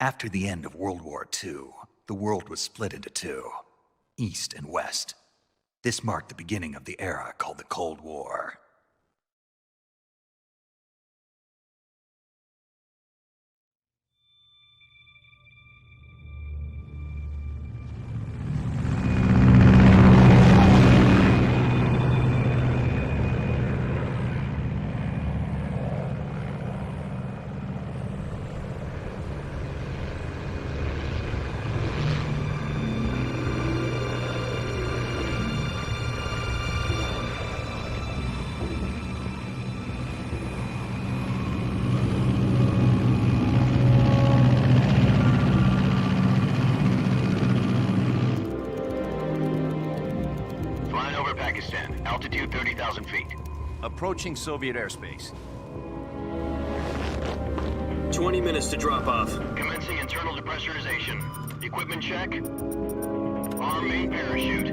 After the end of World War II, the world was split into two, East and West. This marked the beginning of the era called the Cold War. Altitude 30,000 feet. Approaching Soviet airspace. 20 minutes to drop off. Commencing internal depressurization. Equipment check. Arm main parachute.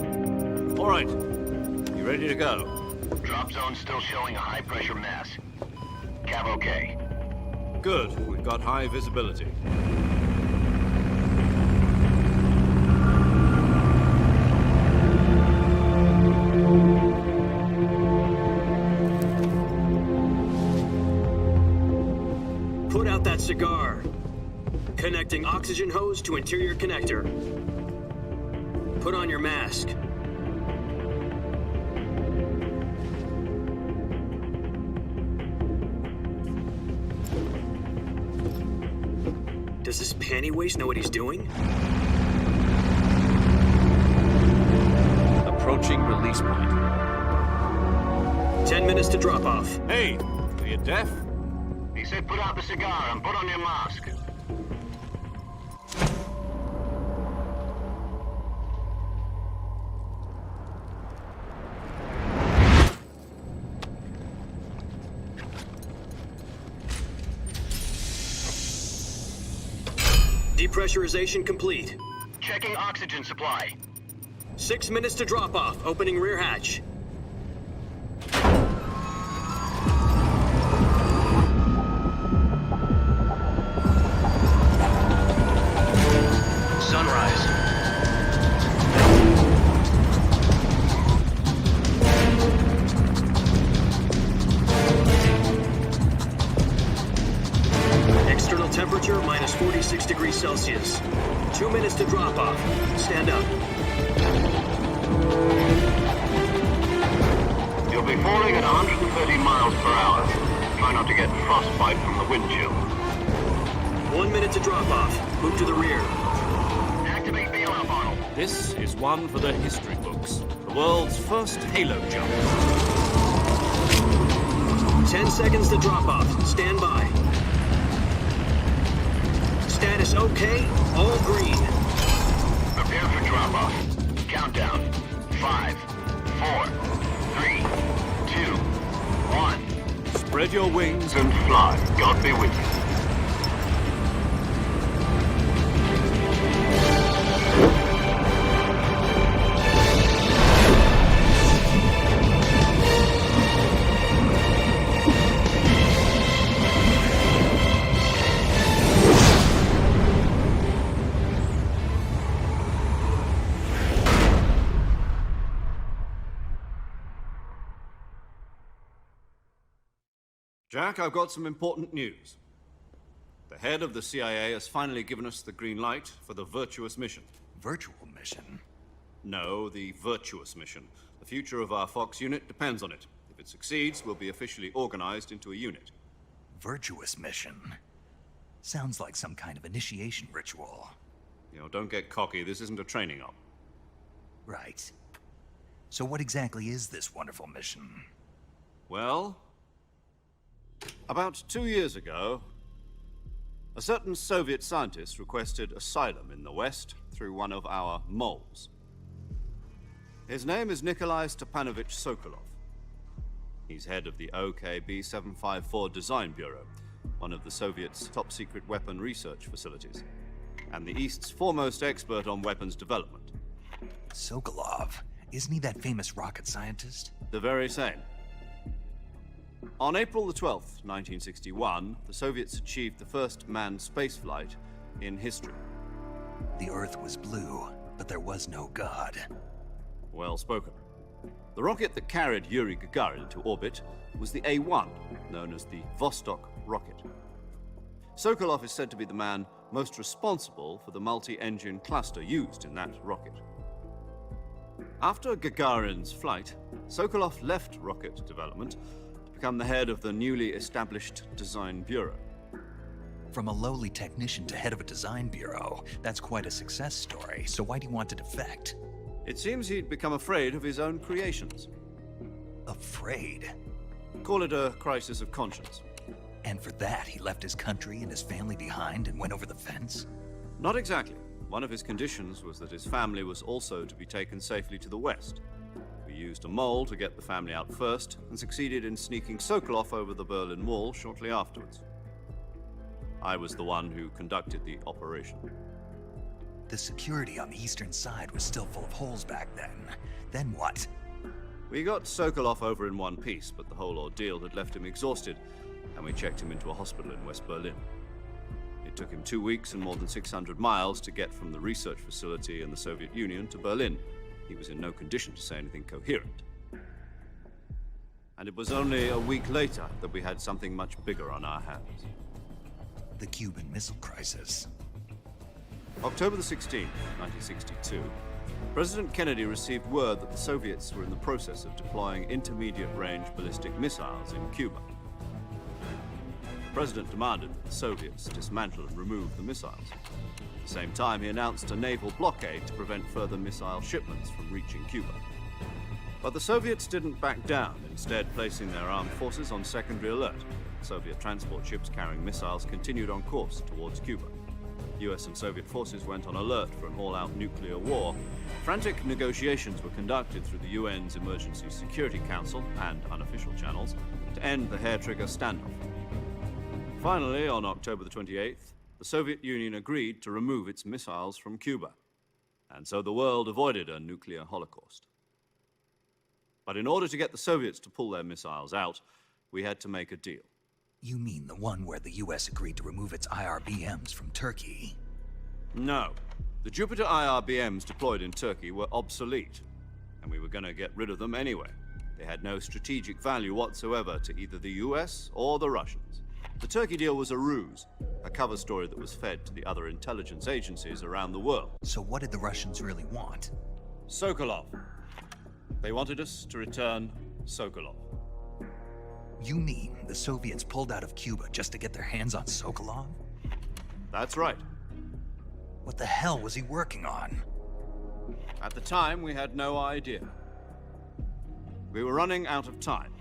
All right. You ready to go? Drop zone still showing a high pressure mass. Cav okay. Good. We've got high visibility. Put out that cigar. Connecting oxygen hose to interior connector. Put on your mask. Does this panty waste know what he's doing? Approaching release point. 10 minutes to drop off. Hey, are you deaf? He said put out the cigar and put on your mask. Depressurization complete. Checking oxygen supply. 6 minutes to drop off. Opening rear hatch. Sunrise. External temperature minus 46 degrees Celsius. 2 minutes to drop off. Stand up. You'll be falling at 130 miles per hour. Try not to get frostbite from the wind chill. 1 minute to drop off. Move to the rear. Activate bailout model. This is one for the history books. The world's first halo jump. 10 seconds to drop off. Stand by. Status okay. All green. Prepare for drop off. Countdown. 5, 4, 3, 2, 1. Spread your wings And fly. God be with you. Jack, I've got some important news. The head of the CIA has finally given us the green light for the Virtuous mission. Virtual mission? No, the Virtuous mission. The future of our Fox unit depends on it. If it succeeds, we'll be officially organized into a unit. Virtuous mission? Sounds like some kind of initiation ritual. You know, don't get cocky. This isn't a training op. Right. So what exactly is this wonderful mission? Well, about 2 years ago, a certain Soviet scientist requested asylum in the West through one of our moles. His name is Nikolai Stepanovich Sokolov. He's head of the OKB 754 Design Bureau, one of the Soviets' top-secret weapon research facilities, and the East's foremost expert on weapons development. Sokolov? Isn't he that famous rocket scientist? The very same. On April the 12th, 1961, the Soviets achieved the first manned spaceflight in history. The Earth was blue, but there was no God. Well spoken. The rocket that carried Yuri Gagarin into orbit was the A-1, known as the Vostok rocket. Sokolov is said to be the man most responsible for the multi-engine cluster used in that rocket. After Gagarin's flight, Sokolov left rocket development to become the head of the newly established Design Bureau. From a lowly technician to head of a design bureau, that's quite a success story, so why do you want to defect? It seems he'd become afraid of his own creations. Afraid? Call it a crisis of conscience. And for that, he left his country and his family behind and went over the fence? Not exactly. One of his conditions was that his family was also to be taken safely to the west. We used a mole to get the family out first, and succeeded in sneaking Sokolov over the Berlin Wall shortly afterwards. I was the one who conducted the operation. The security on the eastern side was still full of holes back then. Then what? We got Sokolov over in one piece, but the whole ordeal had left him exhausted, and we checked him into a hospital in West Berlin. It took him 2 weeks and more than 600 miles to get from the research facility in the Soviet Union to Berlin. He was in no condition to say anything coherent. And it was only a week later that we had something much bigger on our hands. The Cuban Missile Crisis. October the 16th, 1962, President Kennedy received word that the Soviets were in the process of deploying intermediate-range ballistic missiles in Cuba. The President demanded that the Soviets dismantle and remove the missiles. At the same time, he announced a naval blockade to prevent further missile shipments from reaching Cuba. But the Soviets didn't back down, instead placing their armed forces on secondary alert. Soviet transport ships carrying missiles continued on course towards Cuba. US and Soviet forces went on alert for an all-out nuclear war. Frantic negotiations were conducted through the UN's Emergency Security Council and unofficial channels to end the hair-trigger standoff. Finally, on October the 28th, the Soviet Union agreed to remove its missiles from Cuba. And so the world avoided a nuclear holocaust. But in order to get the Soviets to pull their missiles out, we had to make a deal. You mean the one where the US agreed to remove its IRBMs from Turkey? No. The Jupiter IRBMs deployed in Turkey were obsolete, and we were going to get rid of them anyway. They had no strategic value whatsoever to either the US or the Russians. The Turkey deal was a ruse, a cover story that was fed to the other intelligence agencies around the world. So what did the Russians really want? Sokolov. They wanted us to return Sokolov. You mean the Soviets pulled out of Cuba just to get their hands on Sokolov? That's right. What the hell was he working on? At the time, we had no idea. We were running out of time.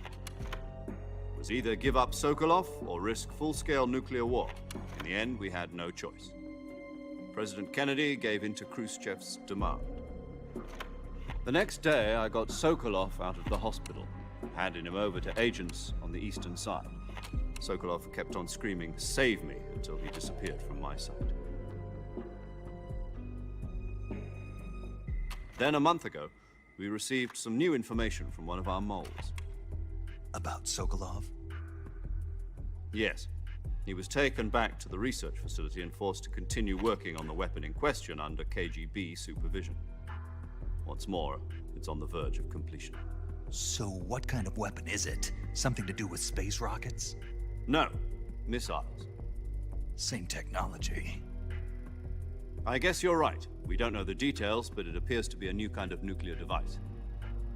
It was either give up Sokolov or risk full-scale nuclear war. In the end, we had no choice. President Kennedy gave in to Khrushchev's demand. The next day, I got Sokolov out of the hospital, handing him over to agents on the eastern side. Sokolov kept on screaming, "Save me," until he disappeared from my sight. Then a month ago, we received some new information from one of our moles. About Sokolov? Yes. He was taken back to the research facility and forced to continue working on the weapon in question under KGB supervision. What's more, it's on the verge of completion. So what kind of weapon is it? Something to do with space rockets? No, missiles. Same technology. I guess you're right. We don't know the details, but it appears to be a new kind of nuclear device.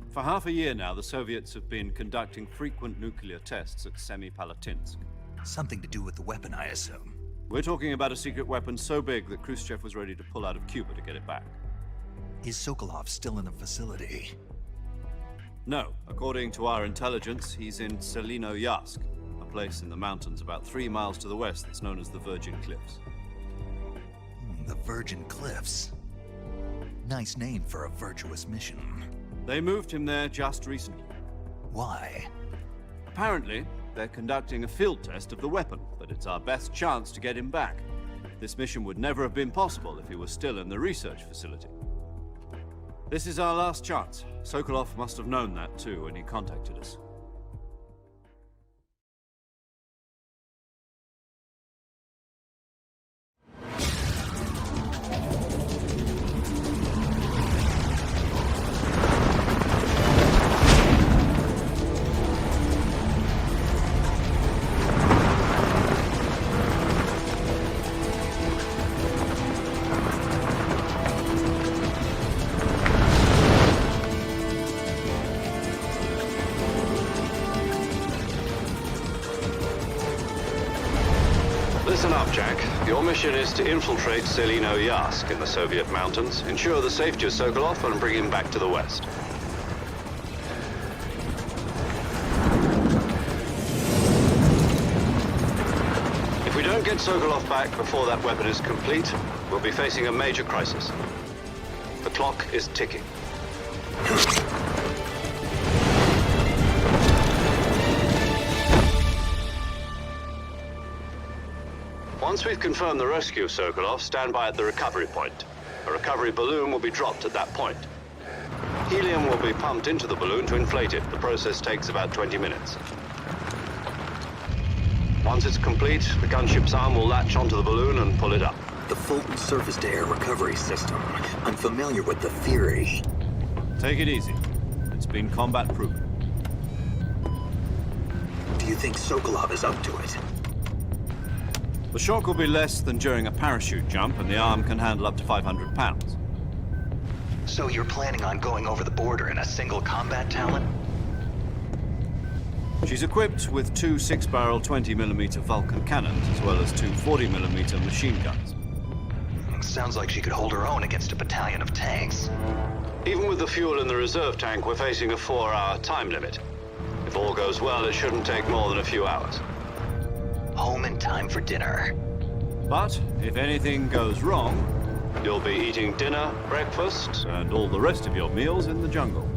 For half a year now, the Soviets have been conducting frequent nuclear tests at Semipalatinsk. Something to do with the weapon, I assume. We're talking about a secret weapon so big that Khrushchev was ready to pull out of Cuba to get it back. Is Sokolov still in the facility? No. According to our intelligence, he's in Selino-Yarsk, a place in the mountains about 3 miles to the west that's known as the Virgin Cliffs. The Virgin Cliffs. Nice name for a virtuous mission. They moved him there just recently. Why? Apparently, they're conducting a field test of the weapon, but it's our best chance to get him back. This mission would never have been possible if he was still in the research facility. This is our last chance. Sokolov must have known that too when he contacted us. Listen up, Jack. Your mission is to infiltrate Selino Yask in the Soviet mountains, ensure the safety of Sokolov, and bring him back to the West. If we don't get Sokolov back before that weapon is complete, we'll be facing a major crisis. The clock is ticking. Once we've confirmed the rescue of Sokolov, stand by at the recovery point. A recovery balloon will be dropped at that point. Helium will be pumped into the balloon to inflate it. The process takes about 20 minutes. Once it's complete, the gunship's arm will latch onto the balloon and pull it up. The Fulton surface-to-air recovery system. I'm familiar with the theory. Take it easy. It's been combat-proven. Do you think Sokolov is up to it? The shock will be less than during a parachute jump, and the arm can handle up to 500 pounds. So you're planning on going over the border in a single combat talent? She's equipped with two 6-barrel 20mm Vulcan cannons, as well as two 40mm machine guns. Sounds like she could hold her own against a battalion of tanks. Even with the fuel in the reserve tank, we're facing a 4-hour time limit. If all goes well, it shouldn't take more than a few hours. Home in time for dinner. But if anything goes wrong, You'll be eating dinner, breakfast, and all the rest of your meals in the jungle.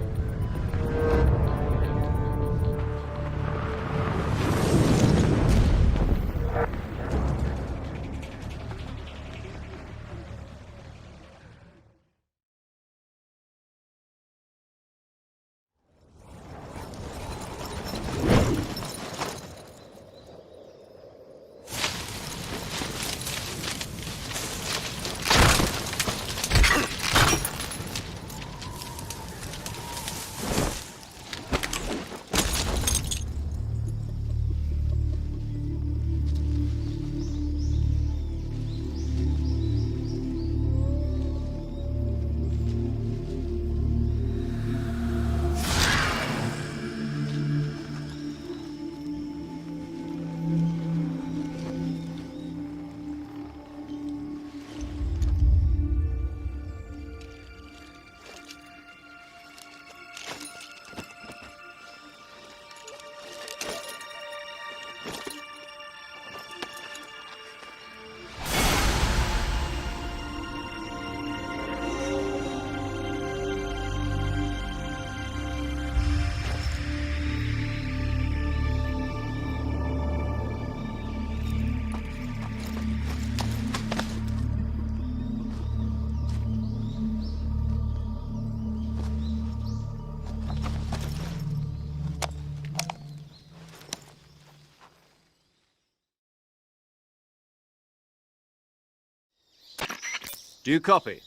Do you copy?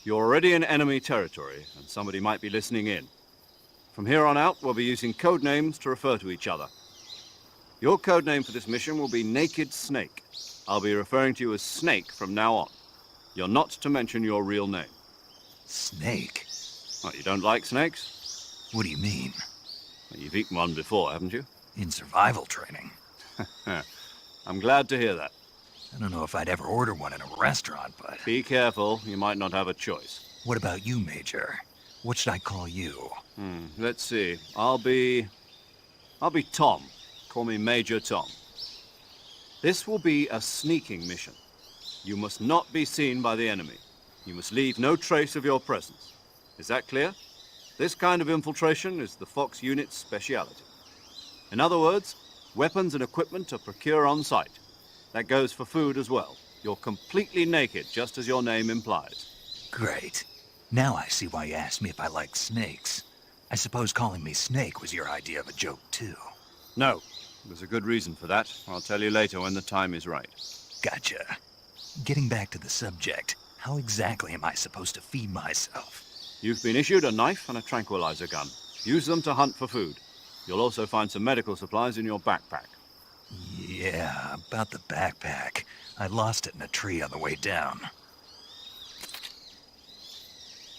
You're already in enemy territory, and somebody might be listening in. From here on out, we'll be using code names to refer to each other. Your code name for this mission will be Naked Snake. I'll be referring to you as Snake from now on. You're not to mention your real name. Snake? What, you don't like snakes? What do you mean? Well, you've eaten one before, haven't you? In survival training. I'm glad to hear that. I don't know if I'd ever order one in a restaurant, but... Be careful, you might not have a choice. What about you, Major? What should I call you? Let's see. I'll be Tom. Call me Major Tom. This will be a sneaking mission. You must not be seen by the enemy. You must leave no trace of your presence. Is that clear? This kind of infiltration is the Fox unit's speciality. In other words, weapons and equipment are procured on site. That goes for food as well. You're completely naked, just as your name implies. Great. Now I see why you asked me if I like snakes. I suppose calling me Snake was your idea of a joke, too. No, there's a good reason for that. I'll tell you later when the time is right. Gotcha. Getting back to the subject, how exactly am I supposed to feed myself? You've been issued a knife and a tranquilizer gun. Use them to hunt for food. You'll also find some medical supplies in your backpack. Yeah, about the backpack. I lost it in a tree on the way down.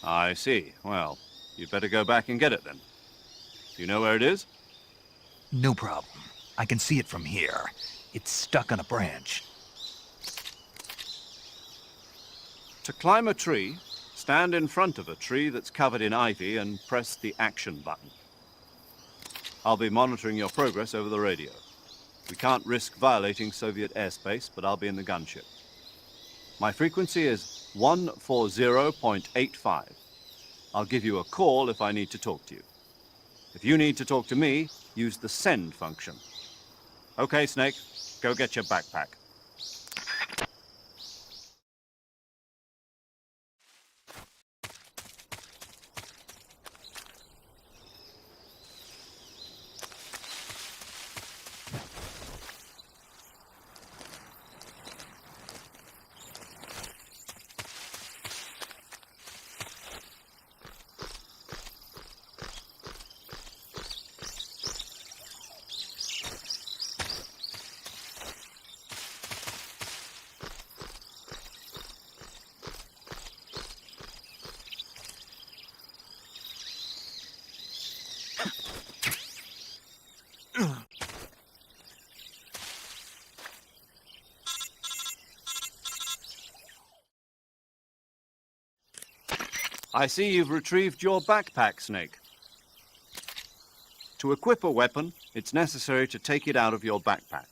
I see. Well, you'd better go back and get it then. Do you know where it is? No problem. I can see it from here. It's stuck on a branch. To climb a tree, stand in front of a tree that's covered in ivy and press the action button. I'll be monitoring your progress over the radio. We can't risk violating Soviet airspace, but I'll be in the gunship. My frequency is 140.85. I'll give you a call if I need to talk to you. If you need to talk to me, use the send function. Okay, Snake, go get your backpack. I see you've retrieved your backpack, Snake. To equip a weapon, it's necessary to take it out of your backpack.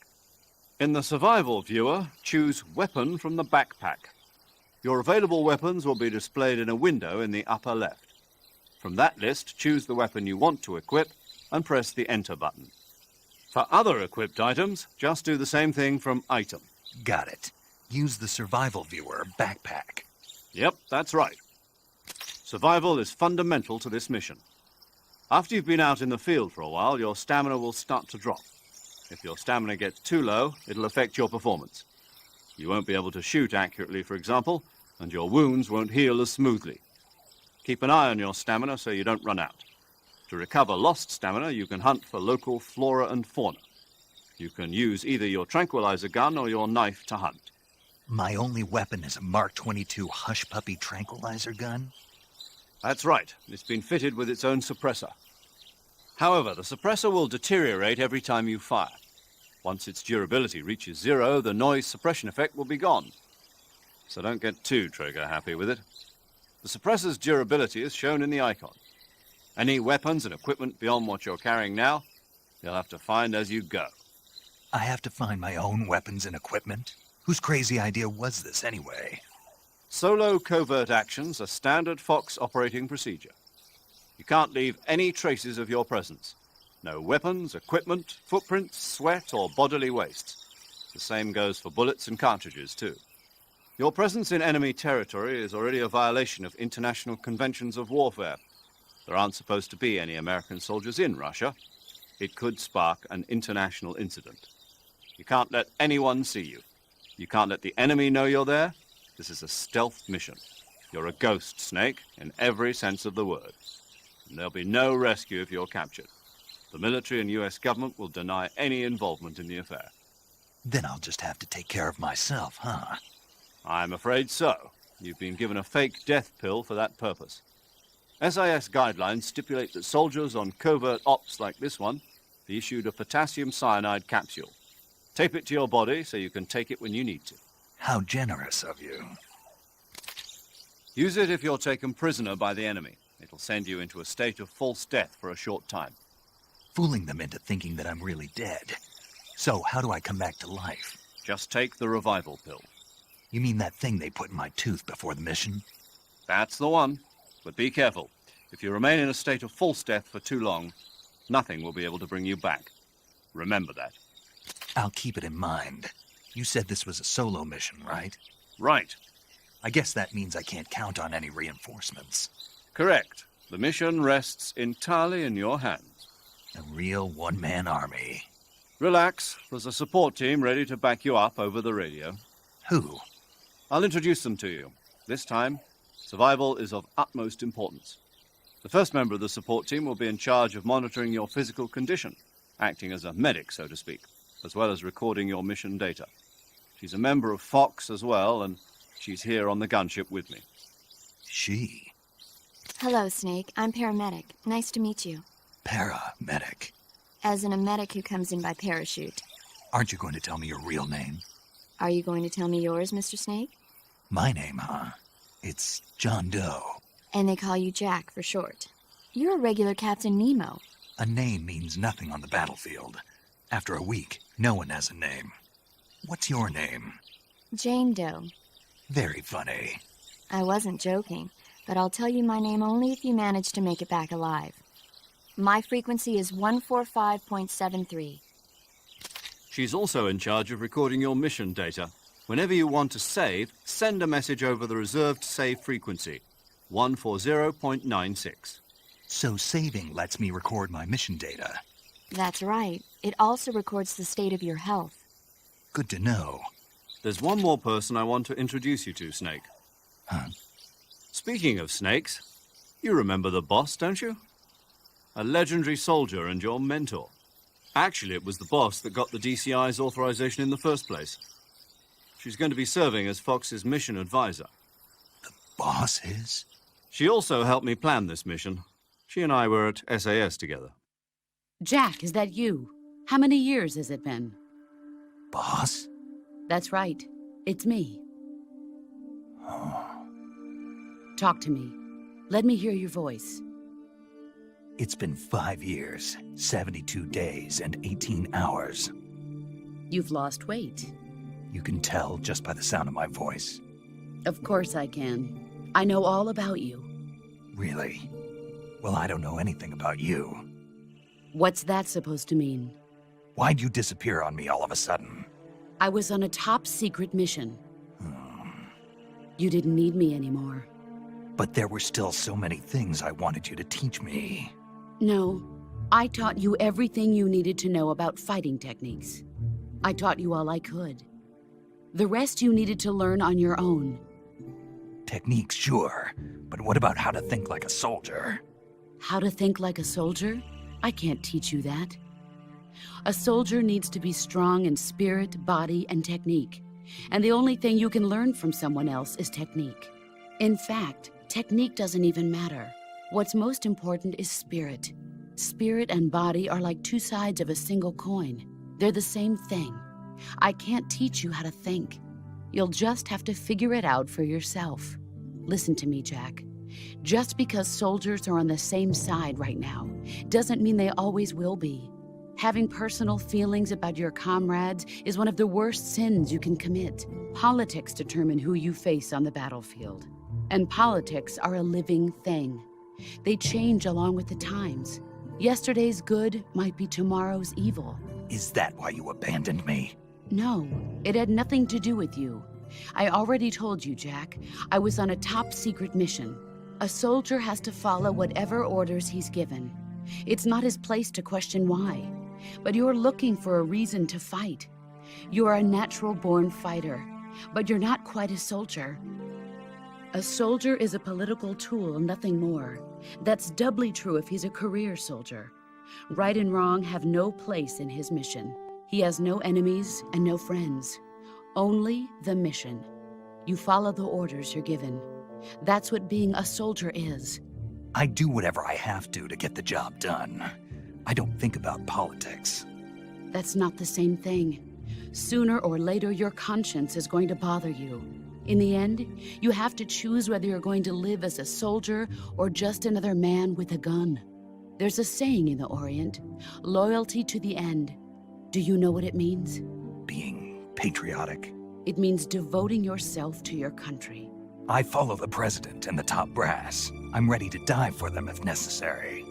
In the survival viewer, choose Weapon from the backpack. Your available weapons will be displayed in a window in the upper left. From that list, choose the weapon you want to equip and press the Enter button. For other equipped items, just do the same thing from Item. Got it. Use the survival viewer backpack. Yep, that's right. Survival is fundamental to this mission. After you've been out in the field for a while, your stamina will start to drop. If your stamina gets too low, it'll affect your performance. You won't be able to shoot accurately, for example, and your wounds won't heal as smoothly. Keep an eye on your stamina so you don't run out. To recover lost stamina, you can hunt for local flora and fauna. You can use either your tranquilizer gun or your knife to hunt. My only weapon is a Mark 22 Hush Puppy tranquilizer gun? That's right. It's been fitted with its own suppressor. However, the suppressor will deteriorate every time you fire. Once its durability reaches 0, the noise suppression effect will be gone. So don't get too trigger-happy with it. The suppressor's durability is shown in the icon. Any weapons and equipment beyond what you're carrying now, you'll have to find as you go. I have to find my own weapons and equipment? Whose crazy idea was this, anyway? Solo covert actions are standard Fox operating procedure. You can't leave any traces of your presence. No weapons, equipment, footprints, sweat, or bodily wastes. The same goes for bullets and cartridges, too. Your presence in enemy territory is already a violation of international conventions of warfare. There aren't supposed to be any American soldiers in Russia. It could spark an international incident. You can't let anyone see you. You can't let the enemy know you're there. This is a stealth mission. You're a ghost, Snake, in every sense of the word. And there'll be no rescue if you're captured. The military and U.S. government will deny any involvement in the affair. Then I'll just have to take care of myself, huh? I'm afraid so. You've been given a fake death pill for that purpose. SIS guidelines stipulate that soldiers on covert ops like this one be issued a potassium cyanide capsule. Tape it to your body so you can take it when you need to. How generous of you. Use it if you're taken prisoner by the enemy. It'll send you into a state of false death for a short time. Fooling them into thinking that I'm really dead. So, how do I come back to life? Just take the revival pill. You mean that thing they put in my tooth before the mission? That's the one. But be careful. If you remain in a state of false death for too long, nothing will be able to bring you back. Remember that. I'll keep it in mind. You said this was a solo mission, right? Right. I guess that means I can't count on any reinforcements. Correct. The mission rests entirely in your hands. A real one-man army. Relax. There's a support team ready to back you up over the radio. Who? I'll introduce them to you. This time, survival is of utmost importance. The first member of the support team will be in charge of monitoring your physical condition, acting as a medic, so to speak, as well as recording your mission data. She's a member of Fox as well, and she's here on the gunship with me. She? Hello, Snake. I'm paramedic. Nice to meet you. Paramedic. As in a medic who comes in by parachute. Aren't you going to tell me your real name? Are you going to tell me yours, Mr. Snake? My name, huh? It's John Doe. And they call you Jack for short. You're a regular Captain Nemo. A name means nothing on the battlefield. After a week, no one has a name. What's your name? Jane Doe. Very funny. I wasn't joking, but I'll tell you my name only if you manage to make it back alive. My frequency is 145.73. She's also in charge of recording your mission data. Whenever you want to save, send a message over the reserved save frequency, 140.96. So saving lets me record my mission data. That's right. It also records the state of your health. Good to know. There's one more person I want to introduce you to, Snake. Huh? Speaking of snakes, you remember the boss, don't you? A legendary soldier and your mentor. Actually, it was the boss that got the DCI's authorization in the first place. She's going to be serving as Fox's mission advisor. Boss is? She also helped me plan this mission. She and I were at SAS together. Jack, is that you? How many years has it been? Boss? That's right. It's me. Talk to me. Let me hear your voice. It's been 5 years, 72 days, and 18 hours. You've lost weight. You can tell just by the sound of my voice. Of course I can. I know all about you. Really? Well, I don't know anything about you. What's that supposed to mean? Why'd you disappear on me all of a sudden? I was on a top-secret mission. You didn't need me anymore. But there were still so many things I wanted you to teach me. No, I taught you everything you needed to know about fighting techniques. I taught you all I could. The rest you needed to learn on your own. Techniques, sure. But what about how to think like a soldier? How to think like a soldier? I can't teach you that. A soldier needs to be strong in spirit, body, and technique. And the only thing you can learn from someone else is technique. In fact, technique doesn't even matter. What's most important is spirit. Spirit and body are like two sides of a single coin. They're the same thing. I can't teach you how to think. You'll just have to figure it out for yourself. Listen to me, Jack. Just because soldiers are on the same side right now doesn't mean they always will be. Having personal feelings about your comrades is one of the worst sins you can commit. Politics determine who you face on the battlefield. And politics are a living thing. They change along with the times. Yesterday's good might be tomorrow's evil. Is that why you abandoned me? No, it had nothing to do with you. I already told you, Jack. I was on a top-secret mission. A soldier has to follow whatever orders he's given. It's not his place to question why. But you're looking for a reason to fight. You are a natural-born fighter, but you're not quite a soldier. A soldier is a political tool, nothing more. That's doubly true if he's a career soldier. Right and wrong have no place in his mission. He has no enemies and no friends. Only the mission. You follow the orders you're given. That's what being a soldier is. I do whatever I have to get the job done. I don't think about politics. That's not the same thing. Sooner or later, your conscience is going to bother you. In the end, you have to choose whether you're going to live as a soldier or just another man with a gun. There's a saying in the Orient, loyalty to the end. Do you know what it means? Being patriotic. It means devoting yourself to your country. I follow the president and the top brass. I'm ready to die for them if necessary.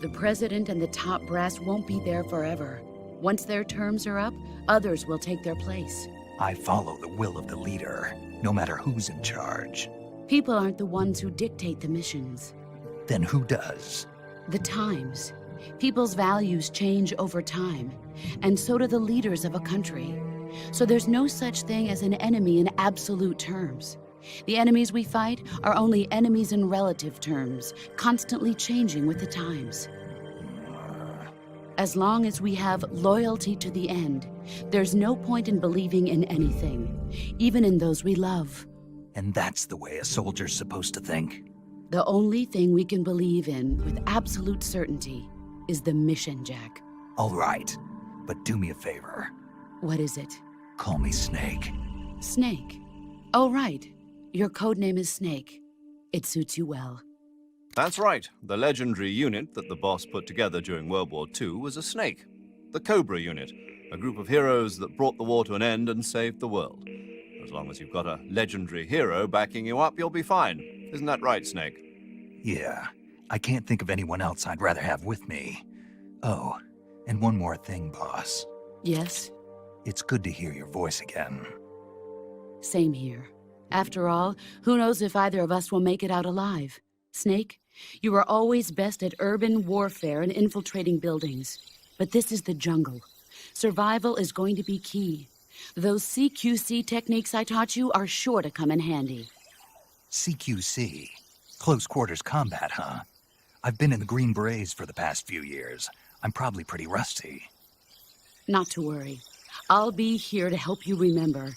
The president and the top brass won't be there forever. Once their terms are up, others will take their place. I follow the will of the leader, no matter who's in charge. People aren't the ones who dictate the missions. Then who does? The times. People's values change over time, and so do the leaders of a country. So there's no such thing as an enemy in absolute terms. The enemies we fight are only enemies in relative terms, constantly changing with the times. As long as we have loyalty to the end, there's no point in believing in anything, even in those we love. And that's the way a soldier's supposed to think? The only thing we can believe in with absolute certainty is the mission, Jack. All right, but do me a favor. What is it? Call me Snake. Snake. Oh, right. Your codename is Snake. It suits you well. That's right. The legendary unit that the boss put together during World War II was a snake. The Cobra unit, a group of heroes that brought the war to an end and saved the world. As long as you've got a legendary hero backing you up, you'll be fine. Isn't that right, Snake? Yeah, I can't think of anyone else I'd rather have with me. Oh, and one more thing, boss. Yes? It's good to hear your voice again. Same here. After all, who knows if either of us will make it out alive? Snake, you are always best at urban warfare and infiltrating buildings. But this is the jungle. Survival is going to be key. Those CQC techniques I taught you are sure to come in handy. CQC? Close quarters combat, huh? I've been in the Green Berets for the past few years. I'm probably pretty rusty. Not to worry. I'll be here to help you remember.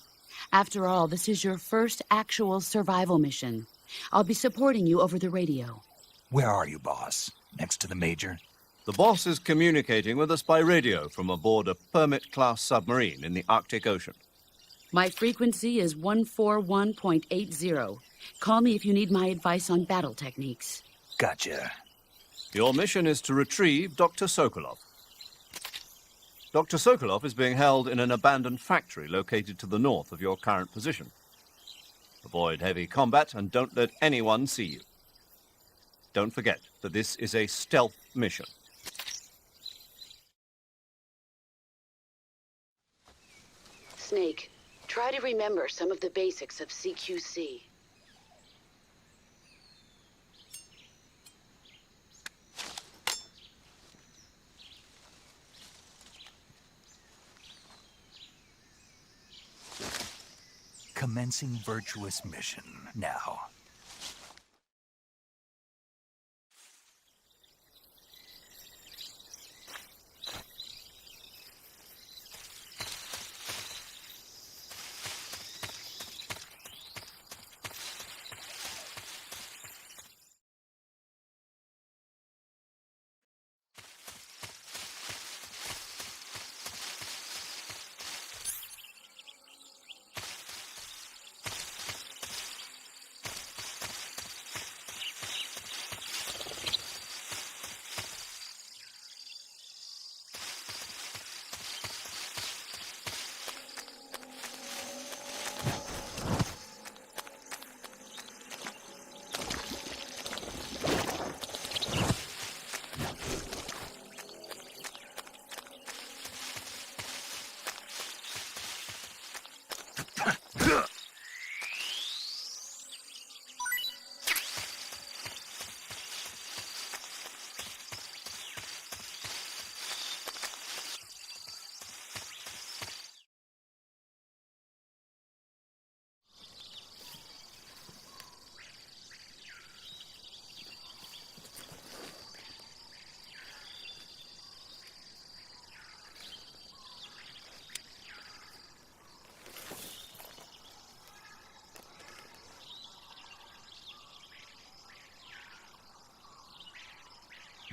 After all, this is your first actual survival mission. I'll be supporting you over the radio. Where are you, boss? Next to the Major? The boss is communicating with us by radio from aboard a Permit-class submarine in the Arctic Ocean. My frequency is 141.80. Call me if you need my advice on battle techniques. Gotcha. Your mission is to retrieve Dr. Sokolov. Dr. Sokolov is being held in an abandoned factory located to the north of your current position. Avoid heavy combat and don't let anyone see you. Don't forget that this is a stealth mission. Snake, try to remember some of the basics of CQC. Commencing Virtuous mission now.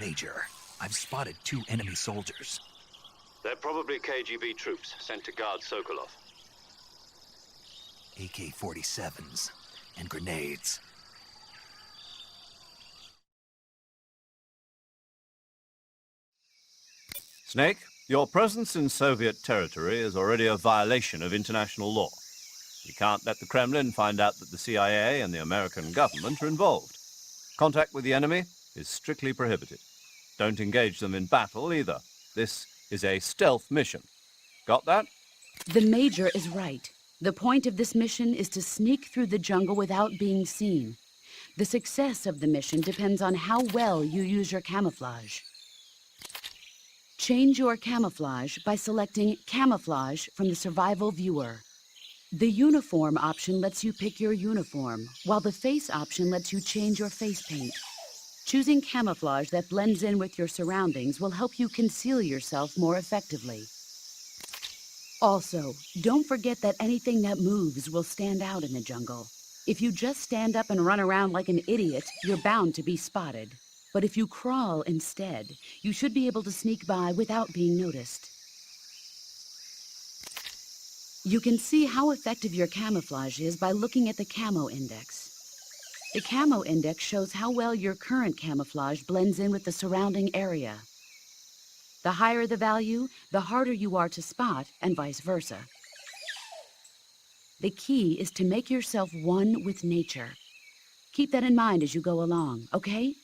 Major, I've spotted 2 enemy soldiers. They're probably KGB troops sent to guard Sokolov. AK-47s and grenades. Snake, your presence in Soviet territory is already a violation of international law. You can't let the Kremlin find out that the CIA and the American government are involved. Contact with the enemy is strictly prohibited. Don't engage them in battle either. This is a stealth mission. Got that? The Major is right. The point of this mission is to sneak through the jungle without being seen. The success of the mission depends on how well you use your camouflage. Change your camouflage by selecting Camouflage from the Survival Viewer. The Uniform option lets you pick your uniform, while the Face option lets you change your face paint. Choosing camouflage that blends in with your surroundings will help you conceal yourself more effectively. Also, don't forget that anything that moves will stand out in the jungle. If you just stand up and run around like an idiot, you're bound to be spotted. But if you crawl instead, you should be able to sneak by without being noticed. You can see how effective your camouflage is by looking at the camo index. The camo index shows how well your current camouflage blends in with the surrounding area. The higher the value, the harder you are to spot, and vice versa. The key is to make yourself one with nature. Keep that in mind as you go along, okay?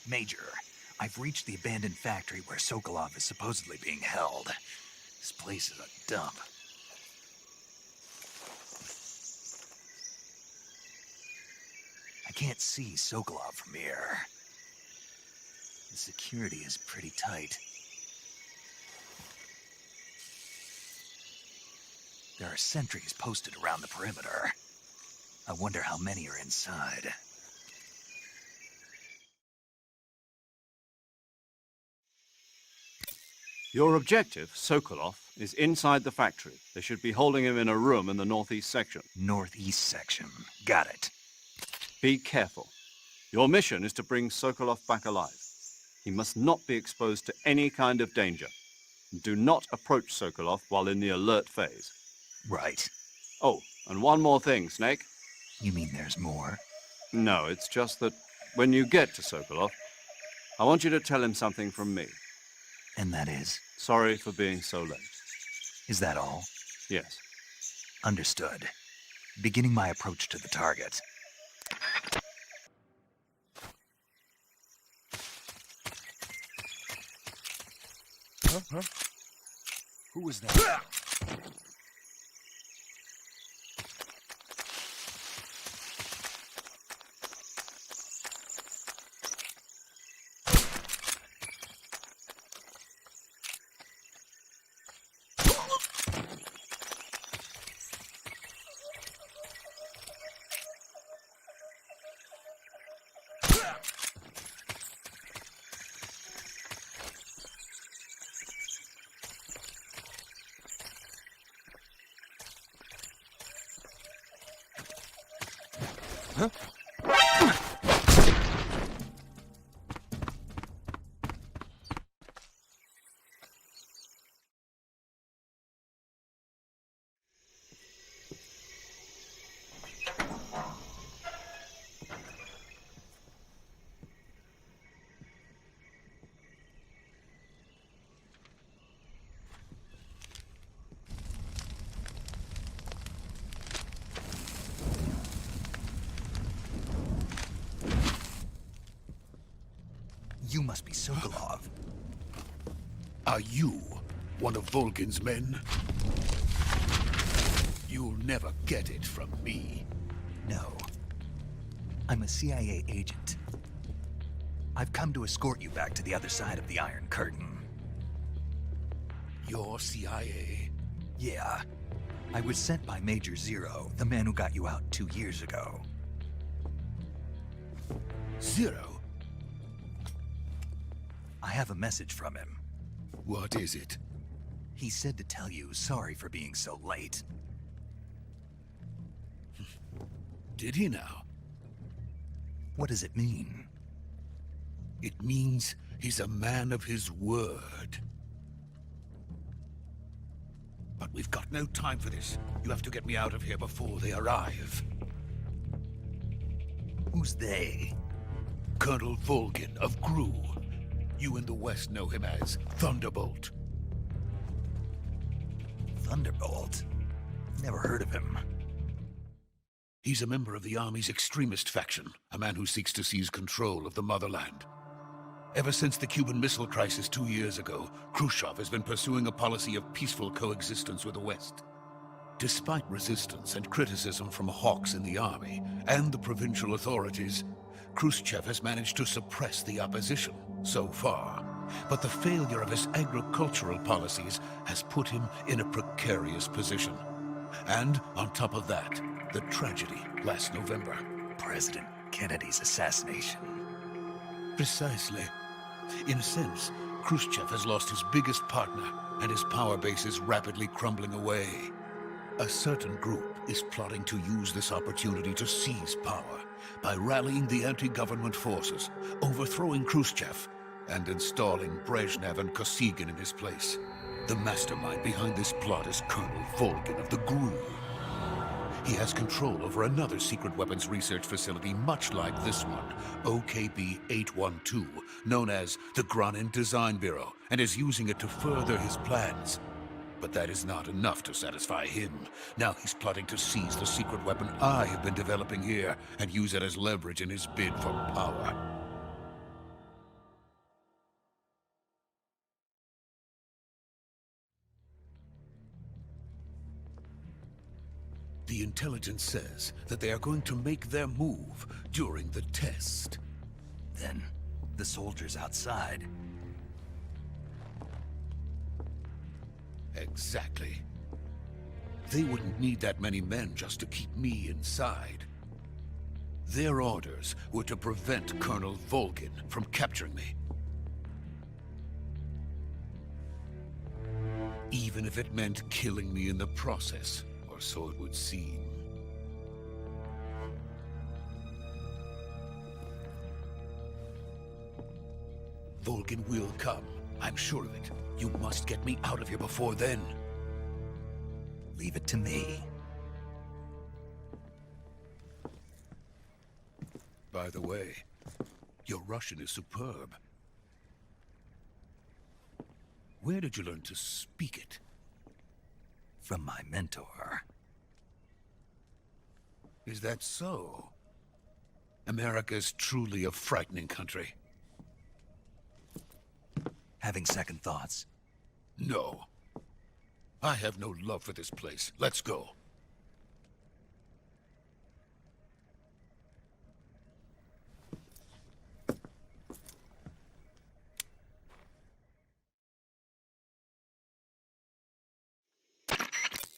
Major, I've reached the abandoned factory where Sokolov is supposedly being held. This place is a dump. I can't see Sokolov from here. The security is pretty tight. There are sentries posted around the perimeter. I wonder how many are inside. Your objective, Sokolov, is inside the factory. They should be holding him in a room in the northeast section. Northeast section. Got it. Be careful. Your mission is to bring Sokolov back alive. He must not be exposed to any kind of danger. Do not approach Sokolov while in the alert phase. Right. Oh, and one more thing, Snake. You mean there's more? No, it's just that when you get to Sokolov, I want you to tell him something from me. And that is? Sorry for being so late. Is that all? Yes. Understood. Beginning my approach to the target. Huh? Who was that? You must be Sokolov. Are you one of Volgin's men? You'll never get it from me. No. I'm a CIA agent. I've come to escort you back to the other side of the Iron Curtain. You're CIA? Yeah. I was sent by Major Zero, the man who got you out 2 years ago. Zero? I have a message from him. What is it? He said to tell you sorry for being so late. Did he now? What does it mean? It means he's a man of his word. But we've got no time for this. You have to get me out of here before they arrive. Who's they? Colonel Volgin of Gru. You in the West know him as Thunderbolt. Thunderbolt? Never heard of him. He's a member of the Army's extremist faction, a man who seeks to seize control of the motherland. Ever since the Cuban Missile Crisis 2 years ago, Khrushchev has been pursuing a policy of peaceful coexistence with the West. Despite resistance and criticism from hawks in the army and the provincial authorities, Khrushchev has managed to suppress the opposition so far. But the failure of his agricultural policies has put him in a precarious position. And on top of that, the tragedy last November. President Kennedy's assassination. Precisely. In a sense, Khrushchev has lost his biggest partner, and his power base is rapidly crumbling away. A certain group is plotting to use this opportunity to seize power by rallying the anti-government forces, overthrowing Khrushchev, and installing Brezhnev and Kosygin in his place. The mastermind behind this plot is Colonel Volgin of the GRU. He has control over another secret weapons research facility much like this one, OKB-812, known as the Granin Design Bureau, and is using it to further his plans. But that is not enough to satisfy him. Now he's plotting to seize the secret weapon I have been developing here and use it as leverage in his bid for power. The intelligence says that they are going to make their move during the test. Then, the soldiers outside. Exactly. They wouldn't need that many men just to keep me inside. Their orders were to prevent Colonel Volgin from capturing me. Even if it meant killing me in the process. Or so it would seem. Volgin will come. I'm sure of it. You must get me out of here before then. Leave it to me. By the way, your Russian is superb. Where did you learn to speak it? From my mentor. Is that so? America's truly a frightening country. Having second thoughts? No. I have no love for this place. Let's go.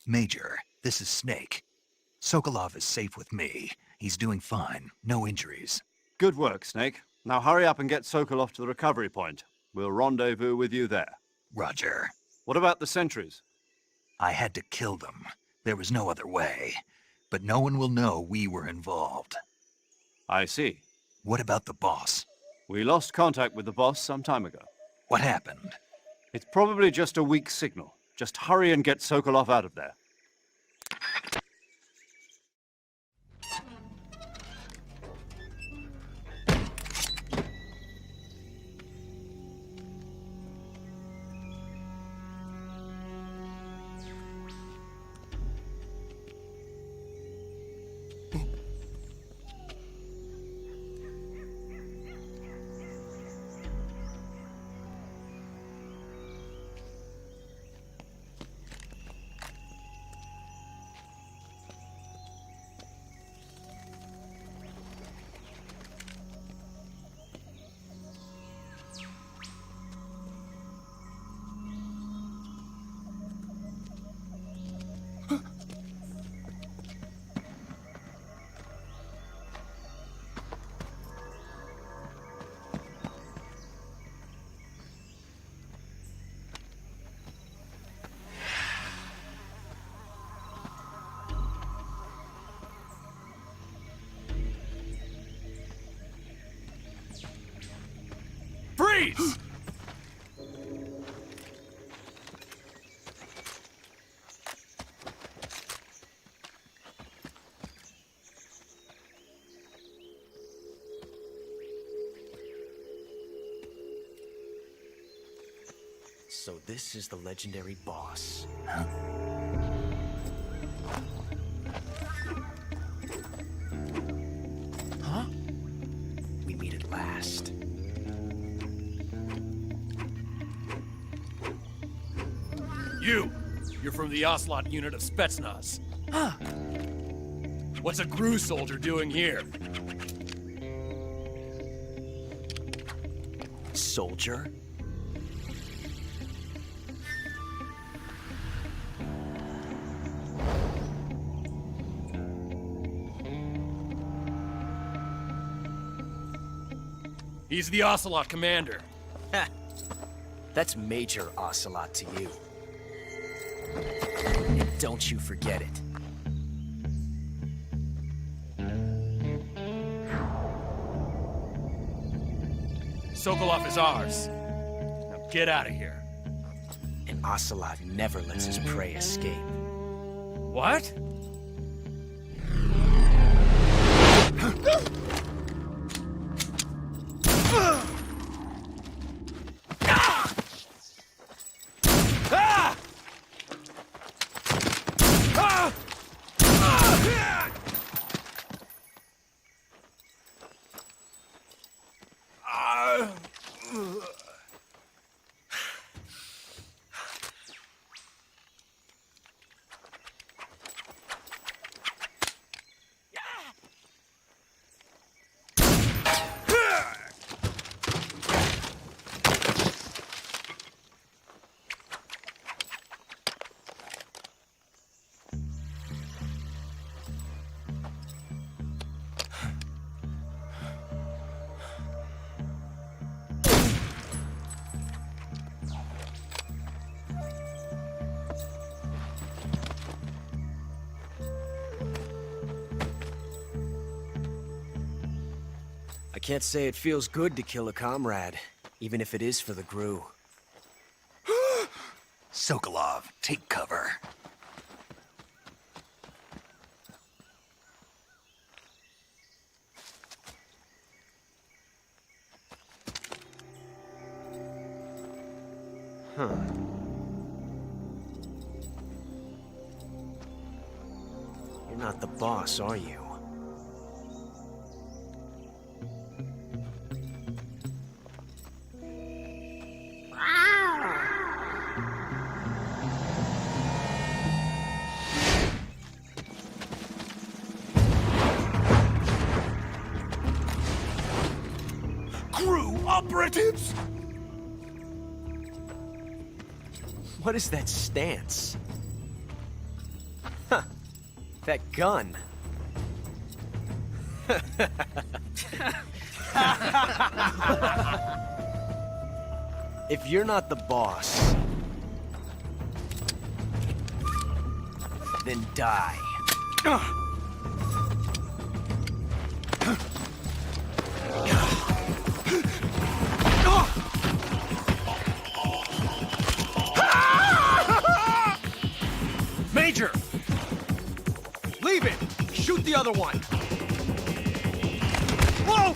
Major, this is Snake. Sokolov is safe with me. He's doing fine. No injuries. Good work, Snake. Now hurry up and get Sokolov to the recovery point. We'll rendezvous with you there. Roger. What about the sentries? I had to kill them. There was no other way. But no one will know we were involved. I see. What about the boss? We lost contact with the boss some time ago. What happened? It's probably just a weak signal. Just hurry and get Sokolov out of there. Freeze! So this is the legendary boss. Huh? We meet at last. You're from the Ocelot unit of Spetsnaz. Huh. What's a GRU soldier doing here? Soldier? He's the Ocelot commander. Ha! That's Major Ocelot to you. And don't you forget it. Sokolov is ours. Now get out of here. And Ocelot never lets his prey escape. What? I can't say it feels good to kill a comrade, even if it is for the GRU. Sokolov, take cover. Huh. You're not the boss, are you? GRU operatives! What is that stance? Huh. That gun. If you're not the boss, then die. Major! Leave it! Shoot the other one! Whoa!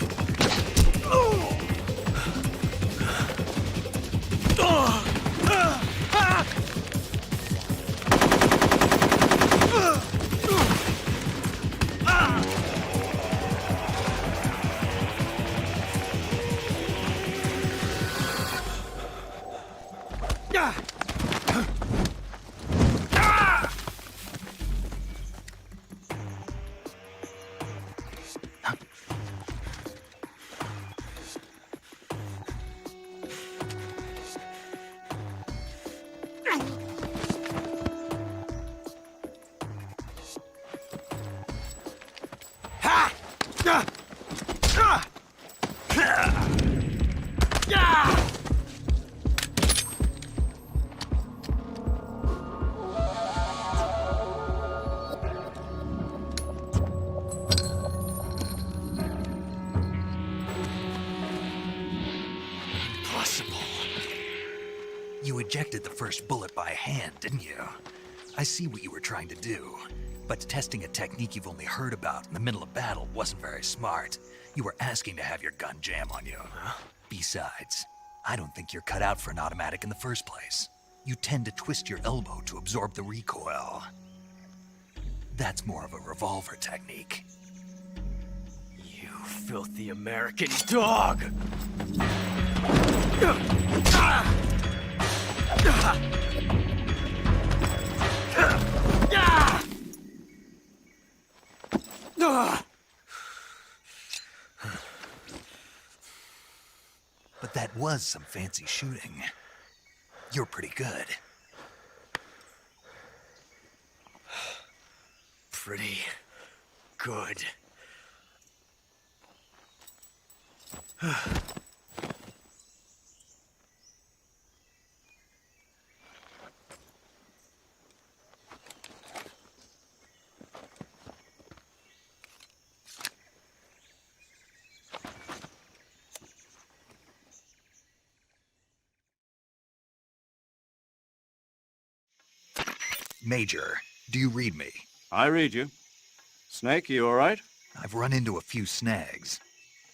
You ejected the first bullet by hand, didn't you? I see what you were trying to do, but testing a technique you've only heard about in the middle of battle wasn't very smart. You were asking to have your gun jam on you. Besides, I don't think you're cut out for an automatic in the first place. You tend to twist your elbow to absorb the recoil. That's more of a revolver technique. You filthy American dog! But that was some fancy shooting. You're pretty good. Pretty good. Major, do you read me? I read you. Snake, you all right? I've run into a few snags.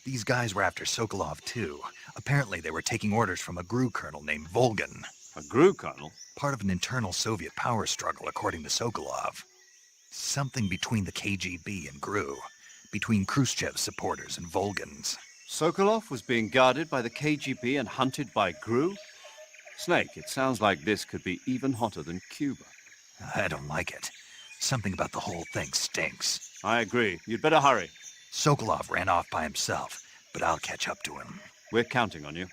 These guys were after Sokolov too. Apparently they were taking orders from a GRU colonel named Volgan. A GRU colonel? Part of an internal Soviet power struggle, according to Sokolov. Something between the KGB and GRU. Between Khrushchev's supporters and Volgan's. Sokolov was being guarded by the KGB and hunted by GRU? Snake, it sounds like this could be even hotter than Cuba. I don't like it. Something about the whole thing stinks. I agree. You'd better hurry. Sokolov ran off by himself, but I'll catch up to him. We're counting on you.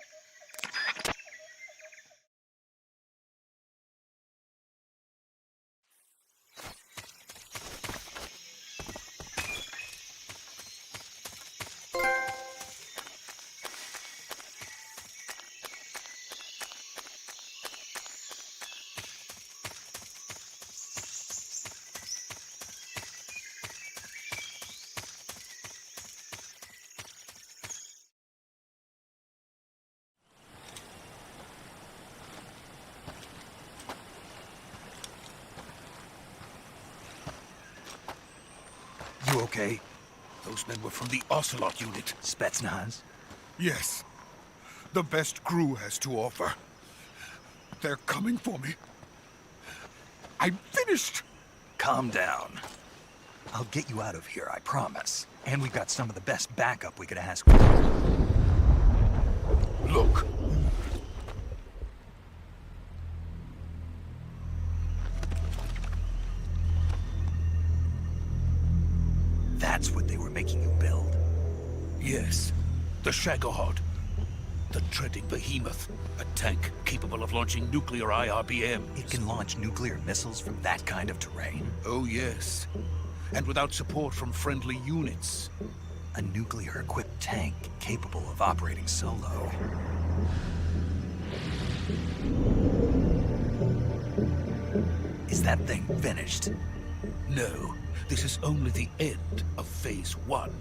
You okay? Those men were from the Ocelot unit. Spetsnaz? Yes. The best GRU has to offer. They're coming for me. I'm finished! Calm down. I'll get you out of here, I promise. And we've got some of the best backup we could ask for. Look. That's what they were making you build? Yes. The Shagohod. The treading behemoth. A tank capable of launching nuclear IRBMs. It can launch nuclear missiles from that kind of terrain? Oh, yes. And without support from friendly units. A nuclear-equipped tank capable of operating solo. Is that thing finished? No. This is only the end of Phase 1.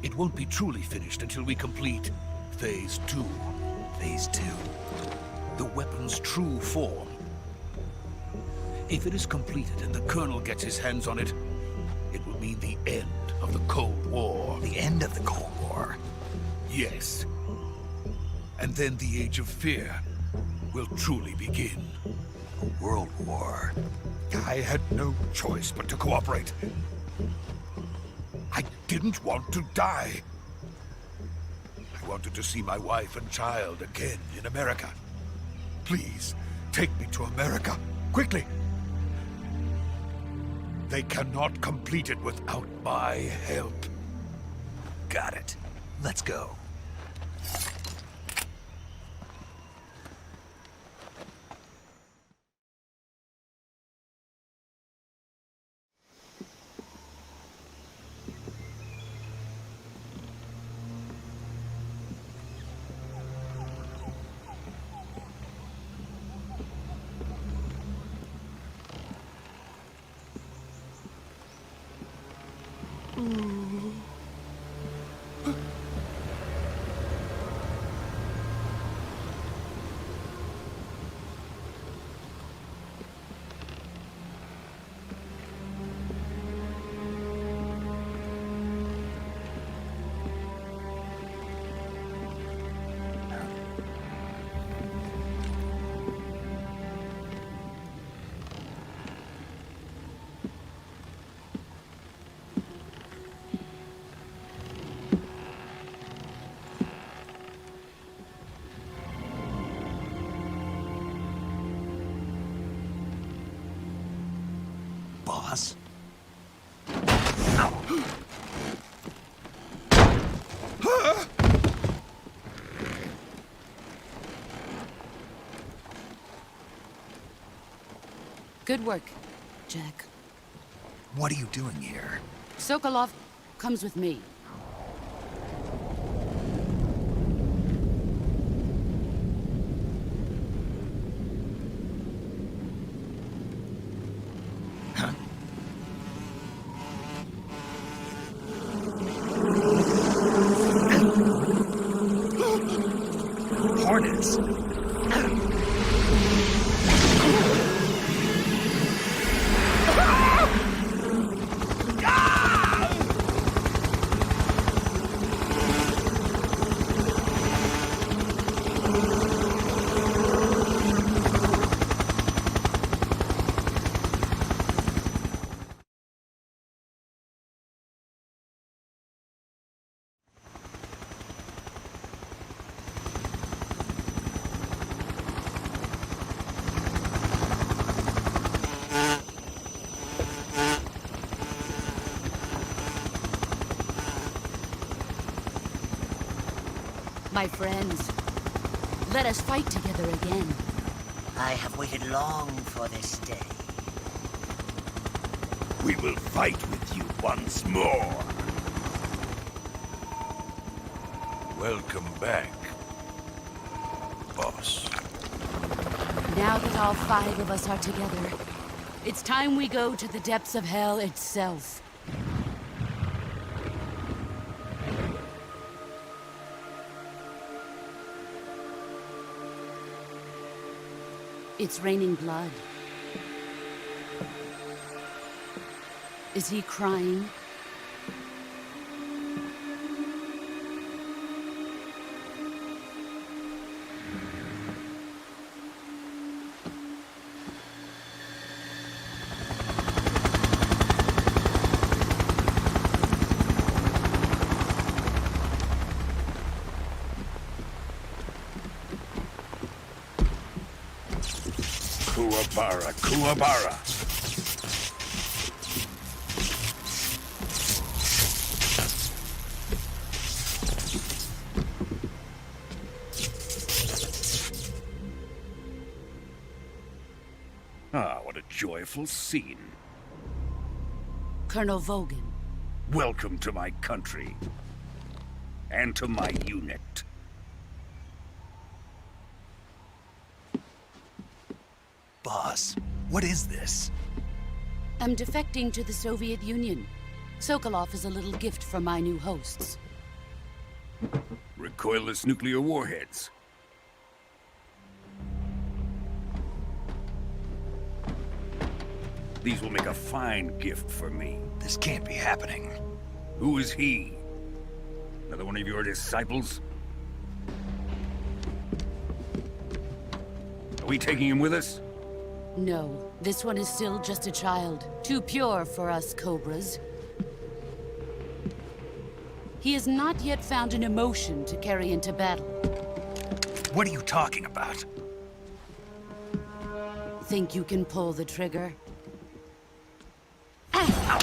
It won't be truly finished until we complete Phase 2. Phase 2? The weapon's true form. If it is completed and the Colonel gets his hands on it, it will mean the end of the Cold War. The end of the Cold War? Yes. And then the Age of Fear will truly begin. A world war. I had no choice but to cooperate. I didn't want to die. I wanted to see my wife and child again in America. Please, take me to America, quickly. They cannot complete it without my help. Got it. Let's go. Good work, Jack. What are you doing here? Sokolov comes with me. Huh? Hornets. My friends, let us fight together again. I have waited long for this day. We will fight with you once more. Welcome back, boss. Now that all 5 of us are together, it's time we go to the depths of hell itself. It's raining blood. Is he crying? Kuwabara, Kuwabara. Ah, what a joyful scene. Colonel Vogan. Welcome to my country. And to my unit. Boss, what is this? I'm defecting to the Soviet Union. Sokolov is a little gift from my new hosts. Recoilless nuclear warheads. These will make a fine gift for me. This can't be happening. Who is he? Another one of your disciples? Are we taking him with us? No, this one is still just a child. Too pure for us Cobras. He has not yet found an emotion to carry into battle. What are you talking about? Think you can pull the trigger? Huh?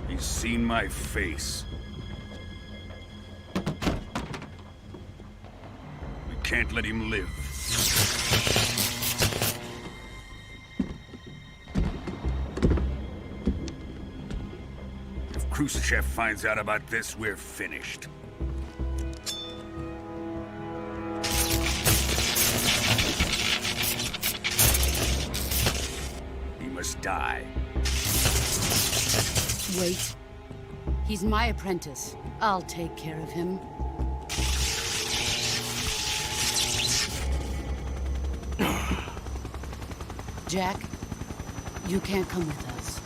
He's seen my face. We can't let him live. If Khrushchev finds out about this, we're finished. He must die. Wait. He's my apprentice. I'll take care of him. Jack, you can't come with us.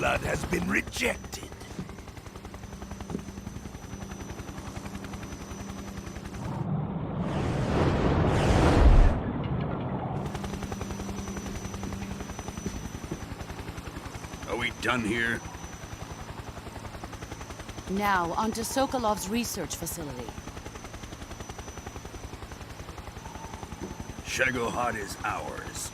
blood has been rejected. Are we done here? Now, onto Sokolov's research facility. Shagohod is ours.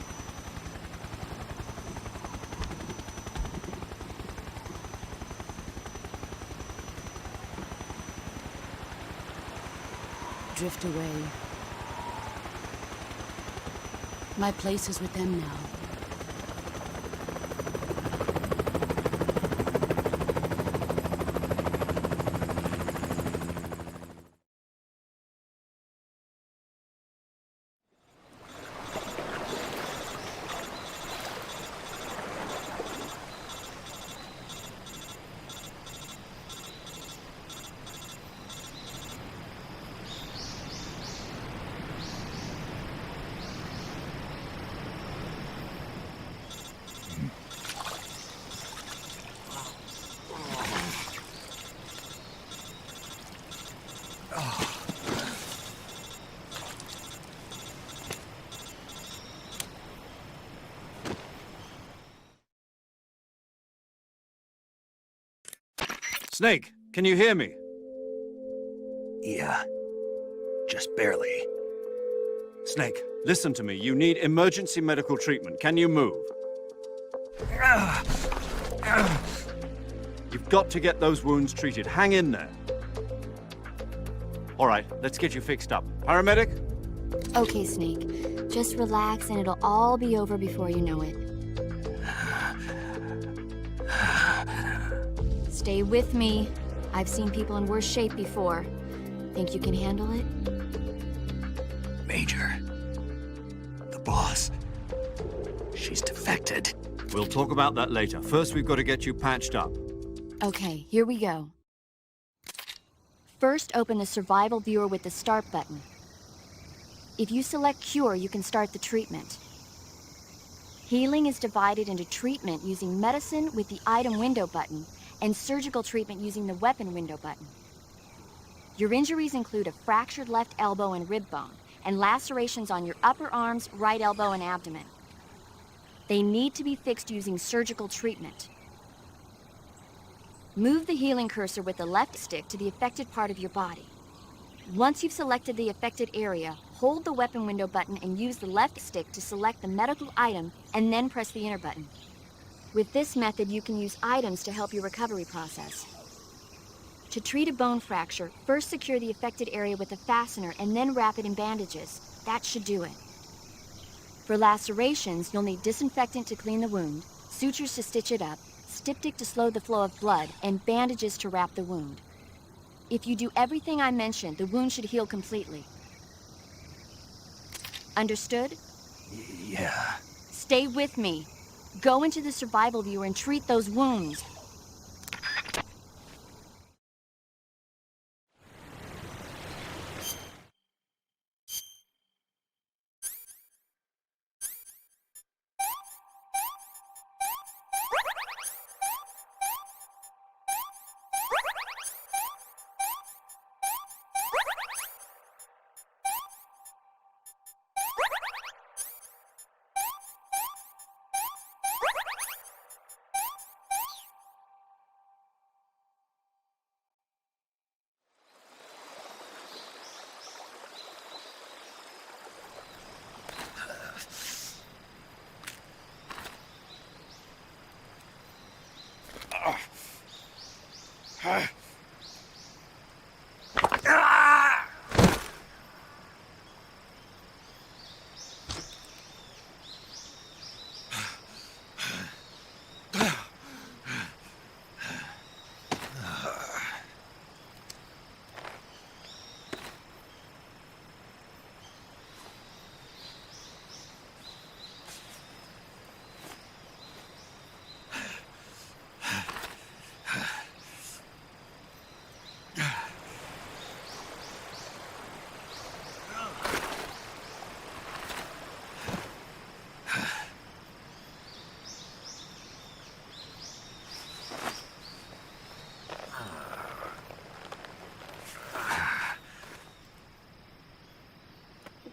Drift away. My place is with them now. Snake, can you hear me? Yeah. Just barely. Snake, listen to me. You need emergency medical treatment. Can you move? You've got to get those wounds treated. Hang in there. All right, let's get you fixed up. Paramedic? Okay, Snake. Just relax and it'll all be over before you know it. Stay with me. I've seen people in worse shape before. Think you can handle it? Major. The boss. She's defected. We'll talk about that later. First, we've got to get you patched up. Okay, here we go. First, open the survival viewer with the start button. If you select cure, you can start the treatment. Healing is divided into treatment using medicine with the item window button and surgical treatment using the weapon window button. Your injuries include a fractured left elbow and rib bone, and lacerations on your upper arms, right elbow, and abdomen. They need to be fixed using surgical treatment. Move the healing cursor with the left stick to the affected part of your body. Once you've selected the affected area, hold the weapon window button and use the left stick to select the medical item, and then press the enter button. With this method, you can use items to help your recovery process. To treat a bone fracture, first secure the affected area with a fastener and then wrap it in bandages. That should do it. For lacerations, you'll need disinfectant to clean the wound, sutures to stitch it up, styptic to slow the flow of blood, and bandages to wrap the wound. If you do everything I mentioned, the wound should heal completely. Understood? Yeah. Stay with me. Go into the survival viewer and treat those wounds.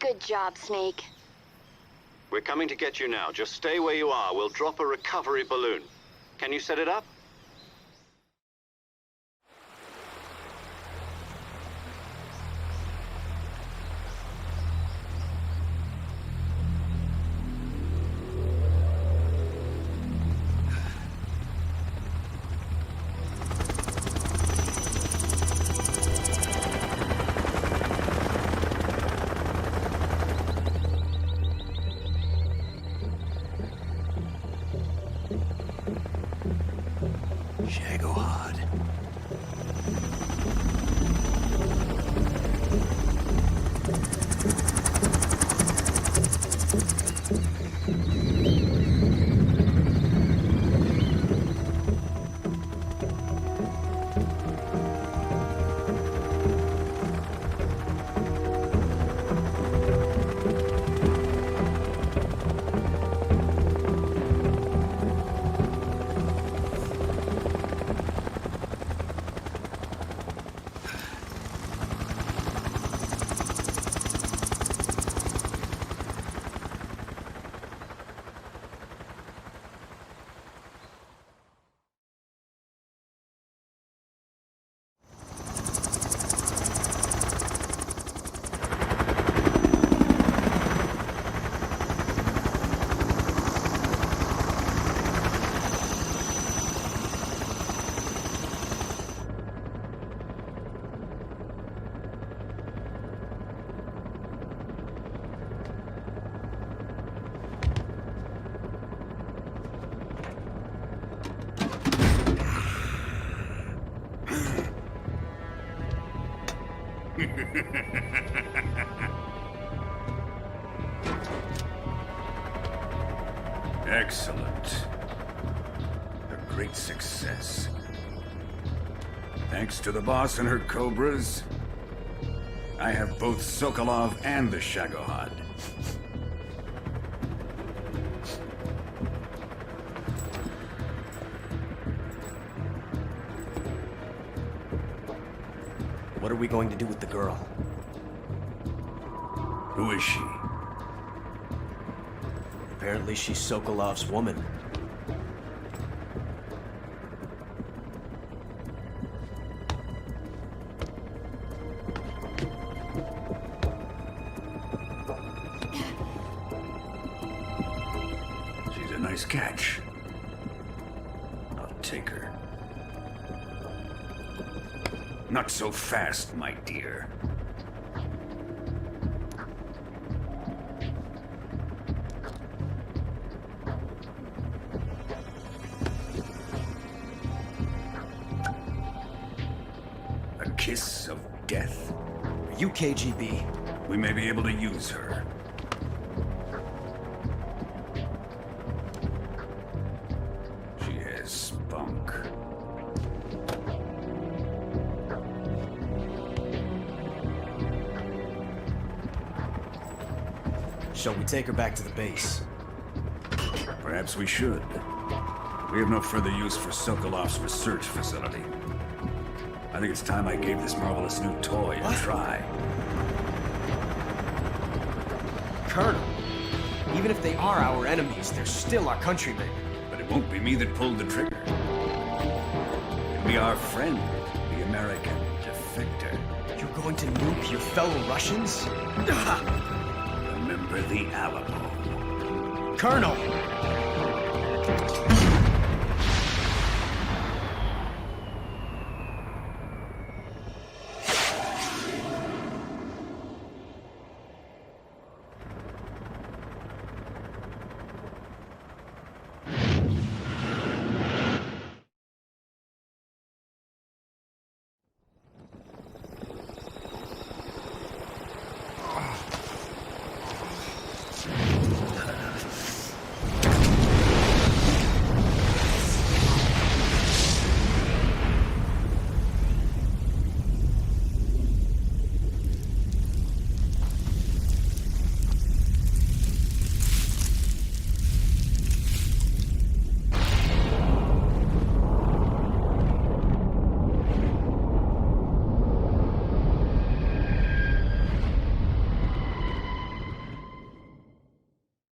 Good job, Snake. We're coming to get you now. Just stay where you are. We'll drop a recovery balloon. Can you set it up? Shagohod. Excellent. A great success. Thanks to the boss and her cobras, I have both Sokolov and the Shagohod. What are we going to do with the girl? Who is she? Apparently she's Sokolov's woman. She's a nice catch. I'll take her. Not so fast, my dear. A kiss of death? Are you KGB? We may be able to use her. She has spunk. Shall we take her back to the base? Perhaps we should. We have no further use for Sokolov's research facility. I think it's time I gave this marvelous new toy a try. Colonel, even if they are our enemies, they're still our countrymen. But it won't be me that pulled the trigger. It'll be our friend, the American defector. You're going to nuke your fellow Russians? Remember the Alamo. Colonel!